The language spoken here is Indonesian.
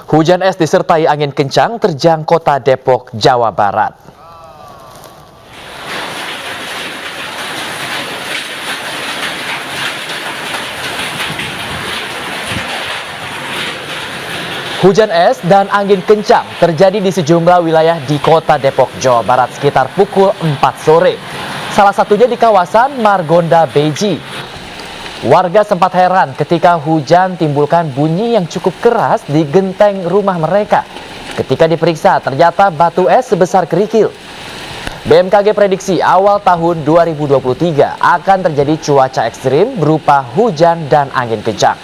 Hujan es disertai angin kencang terjang kota Depok, Jawa Barat. Hujan es dan angin kencang terjadi di sejumlah wilayah di kota Depok, Jawa Barat sekitar pukul 4 sore. Salah satunya di kawasan Margonda Beji. Warga sempat heran ketika hujan timbulkan bunyi yang cukup keras di genteng rumah mereka. Ketika diperiksa, ternyata batu es sebesar kerikil. BMKG prediksi awal tahun 2023 akan terjadi cuaca ekstrim berupa hujan dan angin kencang.